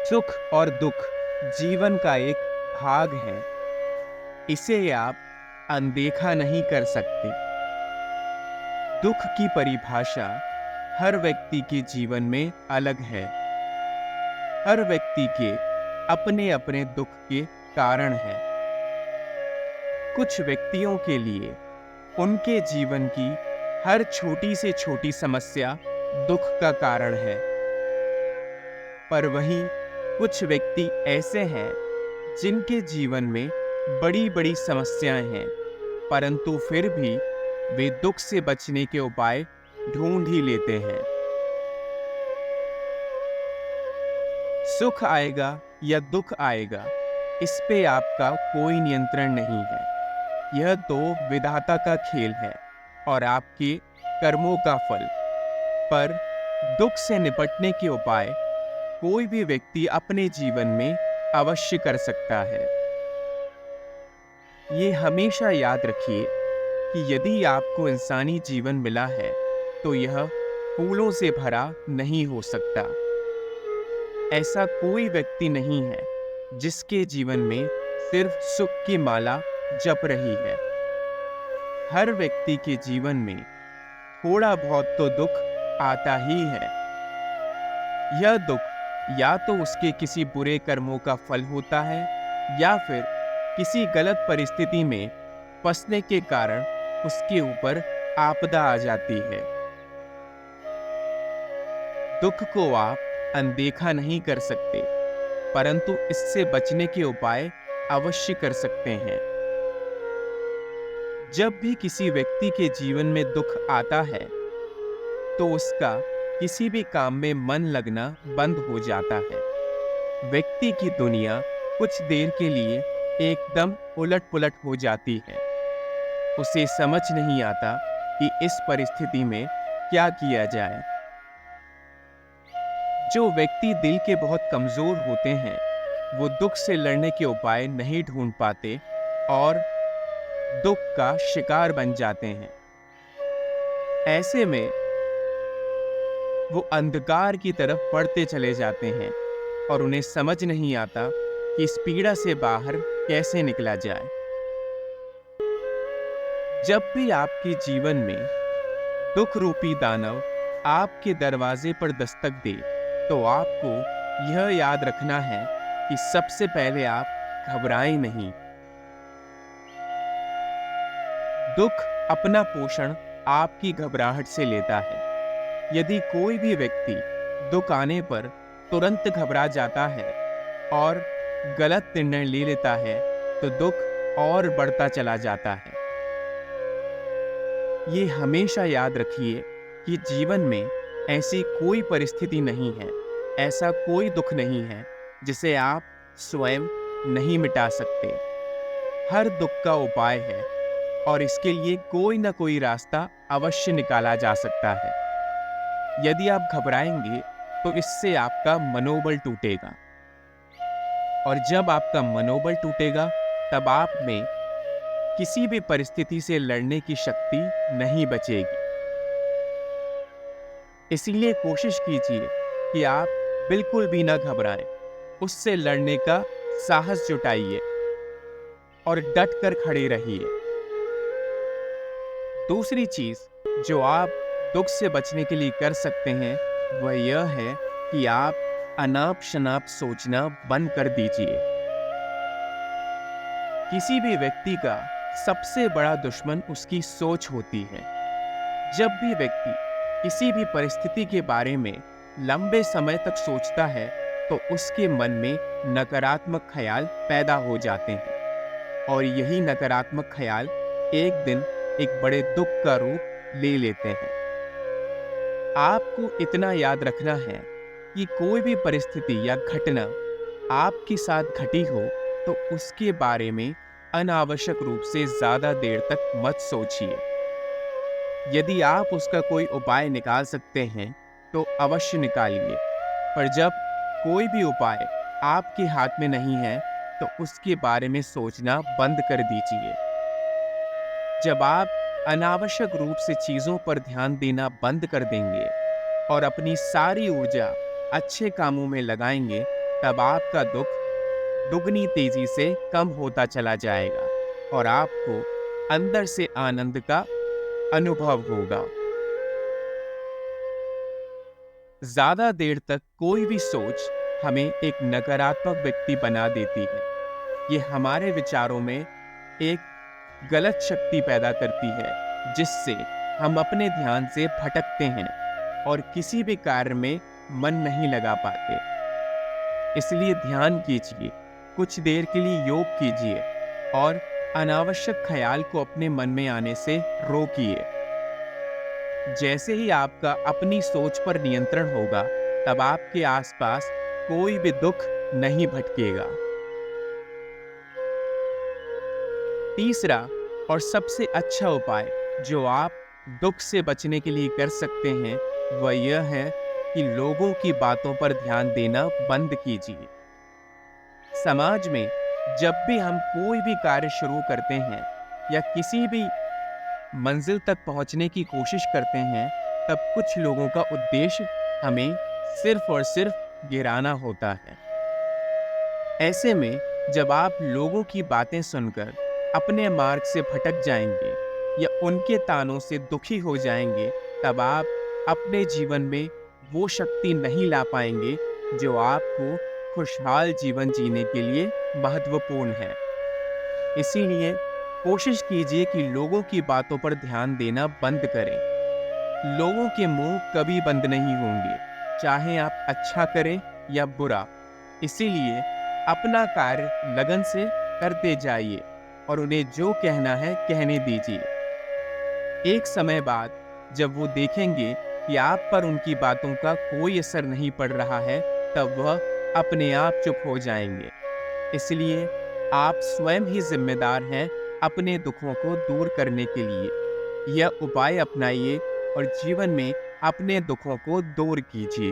सुख और दुख जीवन का एक भाग है। इसे आप अनदेखा नहीं कर सकते। दुख की परिभाषा हर व्यक्ति के जीवन में अलग है। हर व्यक्ति के अपने अपने दुख के कारण हैं। कुछ व्यक्तियों के लिए उनके जीवन की हर छोटी से छोटी समस्या दुख का कारण है। पर वहीं कुछ व्यक्ति ऐसे हैं जिनके जीवन में बड़ी बड़ी समस्याएं हैं, परंतु फिर भी वे दुख से बचने के उपाय ढूंढ ही लेते हैं। सुख आएगा या दुख आएगा, इस पे आपका कोई नियंत्रण नहीं है। यह तो विधाता का खेल है और आपके कर्मों का फल। पर दुख से निपटने के उपाय कोई भी व्यक्ति अपने जीवन में अवश्य कर सकता है। ये हमेशा याद रखिए कि यदि आपको इंसानी जीवन मिला है तो यह फूलों से भरा नहीं हो सकता। ऐसा कोई व्यक्ति नहीं है जिसके जीवन में सिर्फ सुख की माला जप रही है। हर व्यक्ति के जीवन में थोड़ा बहुत तो दुख आता ही है। यह दुख या तो उसके किसी बुरे कर्मों का फल होता है या फिर किसी गलत परिस्थिति में फंसने के कारण उसके ऊपर आपदा आ जाती है। दुख को आप अनदेखा नहीं कर सकते, परंतु इससे बचने के उपाय अवश्य कर सकते हैं। जब भी किसी व्यक्ति के जीवन में दुख आता है तो उसका किसी भी काम में मन लगना बंद हो जाता है। व्यक्ति की दुनिया कुछ देर के लिए एकदम उलट-पुलट हो जाती है। उसे समझ नहीं आता कि इस परिस्थिति में क्या किया जाए। जो व्यक्ति दिल के बहुत कमजोर होते हैं, वो दुख से लड़ने के उपाय नहीं ढूंढ पाते और दुख का शिकार बन जाते हैं। ऐसे में वो अंधकार की तरफ बढ़ते चले जाते हैं और उन्हें समझ नहीं आता कि इस पीड़ा से बाहर कैसे निकला जाए। जब भी आपके जीवन में दुख रूपी दानव आपके दरवाजे पर दस्तक दे, तो आपको यह याद रखना है कि सबसे पहले आप घबराएं नहीं। दुख अपना पोषण आपकी घबराहट से लेता है। यदि कोई भी व्यक्ति दुख आने पर तुरंत घबरा जाता है और गलत निर्णय ले लेता है, तो दुख और बढ़ता चला जाता है। ये हमेशा याद रखिए कि जीवन में ऐसी कोई परिस्थिति नहीं है, ऐसा कोई दुख नहीं है जिसे आप स्वयं नहीं मिटा सकते। हर दुख का उपाय है और इसके लिए कोई ना कोई रास्ता अवश्य निकाला जा सकता है। यदि आप घबराएंगे तो इससे आपका मनोबल टूटेगा, और जब आपका मनोबल टूटेगा तब आप में किसी भी परिस्थिति से लड़ने की शक्ति नहीं बचेगी। इसलिए कोशिश कीजिए कि आप बिल्कुल भी ना घबराएं। उससे लड़ने का साहस जुटाइए और डट कर खड़े रहिए। दूसरी चीज जो आप दुख से बचने के लिए कर सकते हैं, वह यह है कि आप अनाप शनाप सोचना बंद कर दीजिए। किसी भी व्यक्ति का सबसे बड़ा दुश्मन उसकी सोच होती है। जब भी व्यक्ति किसी भी परिस्थिति के बारे में लंबे समय तक सोचता है, तो उसके मन में नकारात्मक ख्याल पैदा हो जाते हैं और यही नकारात्मक ख्याल एक दिन एक बड़े दुख का रूप ले लेते हैं। आपको इतना याद रखना है कि कोई भी परिस्थिति या घटना आपके साथ घटी हो तो उसके बारे में अनावश्यक रूप से ज्यादा देर तक मत सोचिए। यदि आप उसका कोई उपाय निकाल सकते हैं तो अवश्य निकालिए, पर जब कोई भी उपाय आपके हाथ में नहीं है तो उसके बारे में सोचना बंद कर दीजिए। जब आप अनावश्यक रूप से चीजों पर ध्यान देना बंद कर देंगे और अपनी सारी ऊर्जा अच्छे कामों में लगाएंगे, तब आपका दुख दुगनी तेजी से कम होता चला जाएगा और आपको अंदर से आनंद का अनुभव होगा। ज्यादा देर तक कोई भी सोच हमें एक नकारात्मक व्यक्ति बना देती है। ये हमारे विचारों में एक गलत शक्ति पैदा करती है, जिससे हम अपने ध्यान से भटकते हैं और किसी भी कार्य में मन नहीं लगा पाते। इसलिए ध्यान कीजिए, कुछ देर के लिए योग कीजिए और अनावश्यक ख्याल को अपने मन में आने से रोकिए। जैसे ही आपका अपनी सोच पर नियंत्रण होगा, तब आपके आसपास कोई भी दुख नहीं भटकेगा। तीसरा और सबसे अच्छा उपाय जो आप दुख से बचने के लिए कर सकते हैं, वह यह है कि लोगों की बातों पर ध्यान देना बंद कीजिए। समाज में जब भी हम कोई भी कार्य शुरू करते हैं या किसी भी मंजिल तक पहुंचने की कोशिश करते हैं, तब कुछ लोगों का उद्देश्य हमें सिर्फ और सिर्फ गिराना होता है। ऐसे में जब आप लोगों की बातें सुनकर अपने मार्ग से भटक जाएंगे या उनके तानों से दुखी हो जाएंगे, तब आप अपने जीवन में वो शक्ति नहीं ला पाएंगे जो आपको खुशहाल जीवन जीने के लिए महत्वपूर्ण है। इसीलिए कोशिश कीजिए कि लोगों की बातों पर ध्यान देना बंद करें। लोगों के मुंह कभी बंद नहीं होंगे, चाहे आप अच्छा करें या बुरा। इसीलिए अपना कार्य लगन से करते जाइए और उन्हें जो कहना है कहने दीजिए। एक समय बाद जब वो देखेंगे कि आप पर उनकी बातों का कोई असर नहीं पड़ रहा है, तब वह अपने आप चुप हो जाएंगे। इसलिए आप स्वयं ही जिम्मेदार हैं अपने दुखों को दूर करने के लिए। यह उपाय अपनाइए और जीवन में अपने दुखों को दूर कीजिए।